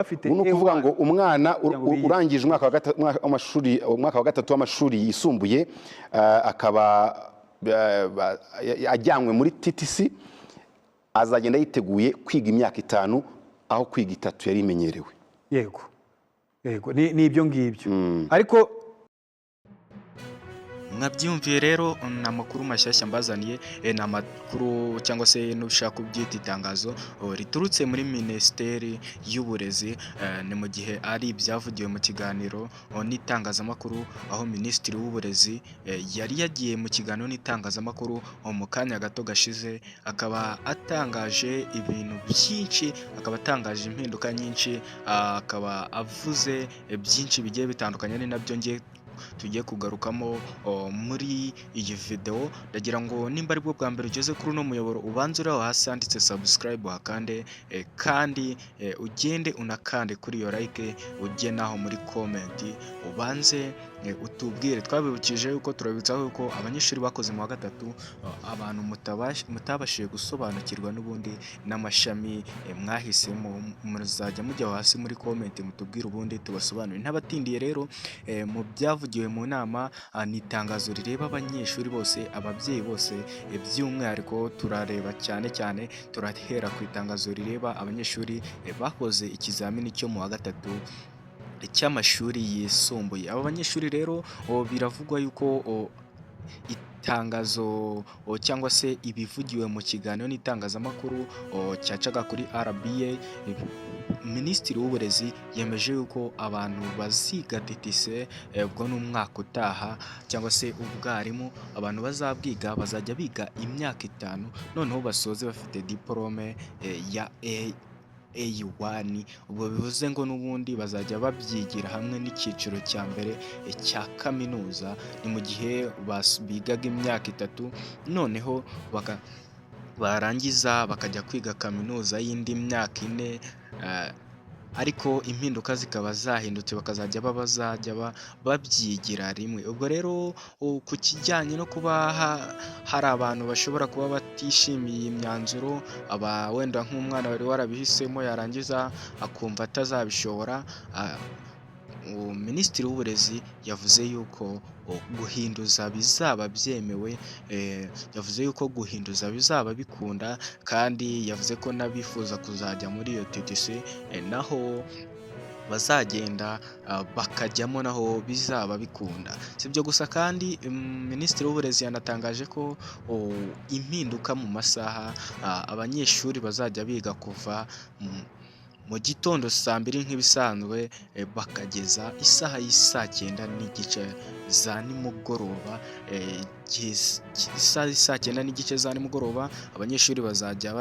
bafite ni ukuvuga ngo umwana kugira ngo biyizi. urangije umwaka wa gatatu w'amashuri yisumbuye akaba ajyanywe muri TTC, azagenda yiteguye kwiga imyaka 5 aho kwiga 3 yari imenyerewe. Yego ni ibyo ngibyo. Ariko mwabyumviye rero ni amakuru mashyashya mbazaniye, ni amakuru cyangwa se n'ushaka kubyita itangazo riturutse muri Minisiteri y'Uburezi, ni mu gihe ari ibyavugiwe mu kiganiro n'itangazamakuru, aho Minisitiri w'Uburezi yari yagiye mu kiganiro n'itangazamakuru mu kanya gato gashize, akaba atangaje ibintu byinshi, akaba atangaje impinduka nyinshi, akaba avuze byinshi bigiye bitandukanye, ni nabyo tugiye kugarukamo muri iyi video. Ndagira ngo nimba ari bwo bwa mbere ugeze kuri uno muyoboro, ubanze uri aho hasi handitse subscribe hakande, kandi ugende unakande kuri iyo like, ujye naho muri comment ubanze utubwire. Twabibukije yuko turabitsaho yuko abanyeshuri bakoze mu wa gatatu, abantu mutabashije gusobanukirwa n'ubundi n'amashami mwahisemo, muzajya mujya aho hasi muri comment mutubwire ubundi tubasobanurire. Ntabatindiye rero, mu byavugiwe mu nama ni itangazo rireba abanyeshuri bose, ababyeyi bose, by'umwihariko turareba cyane turahera ku itangazo rireba abanyeshuri bakoze ikizamini cyo mu wa gatatu cy'amashuri yisumbuye. Aba banyeshuri rero biravugwa yuko itangazo cyangwa se ibivugiwe mu kiganiro n'itangazamakuru cyacaga kuri RBA, Minisitiri w'Uburezi yemeje yuko abantu baziga TTC ubwo n'umwaka utaha cyangwa se ubwarimu, abantu bazabwiga bazajya biga imyaka 5, noneho basoze bafite diplome ya A1. Ubwo bivuze ngo n'ubundi bazajya babyigira hamwe n'icyiciro cya mbere cya kaminuza, ni mu gihe bigaga imyaka 3, noneho barangiza bakajya kwiga kaminuza y'indi myaka 4, ariko impinduka zikaba zahindutse, bakazajya babyigira rimwe. Ubwo rero ku kijyanye no kuba hari abantu bashobora kuba batishimiye imyanzuro, wenda nk'umwana wari warabihisemo yarangiza akumva atazabishobora, Minisitiri w'Uburezi yavuze yuko guhinduza bizaba byemewe, yavuze yuko guhinduza bizaba bikunda, kandi yavuze ko n'abifuza kuzajya muri iyo TTC naho bazagenda bakajyamo, naho bizaba bikunda. Si ibyo gusa kandi, Minisitiri w'Uburezi yanatangaje ko impinduka mu masaha, abanyeshuri bazajya biga kuva mu gitondo saa 2 nk'ibisanzwe, bakageza isaha y'isa 9:30 za nimugoroba. Isaha y'isa 9:30 za nimugoroba abanyeshuri bazajya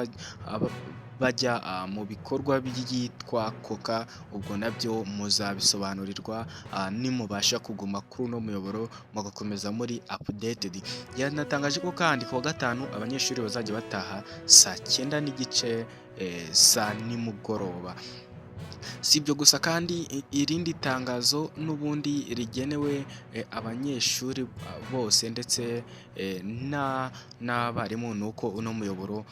bajya mu bikorwa byitwa koka. Ubwo nabyo muzabisobanurirwa nimubasha kuguma kuri uno muyoboro mugakomeza muri updated. Yanatangaje ko kandi ku wa gatanu abanyeshuri bazajya bataha saa 9:30 za nimugoroba. Si ibyo gusa kandi, irindi tangazo n'ubundi rigenewe abanyeshuri bose ndetse n'abarimu, ni uko uno muyoboro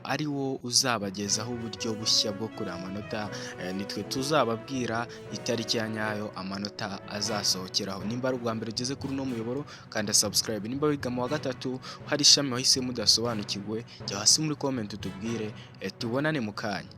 ari wo uzabagezaho uburyo bushya bwo kureba amanota. Nitwe tuzababwira itariki ya nyayo amanota azasohokeraho. Nimba ari ubwa mbere ugeze kuri uno muyoboro, kanda subscribe. Nimba wiga mu wa gatatu hari ishami wahise mudasobanukirwe, jya hasi muri comment utubwire, tubonane mu kanya.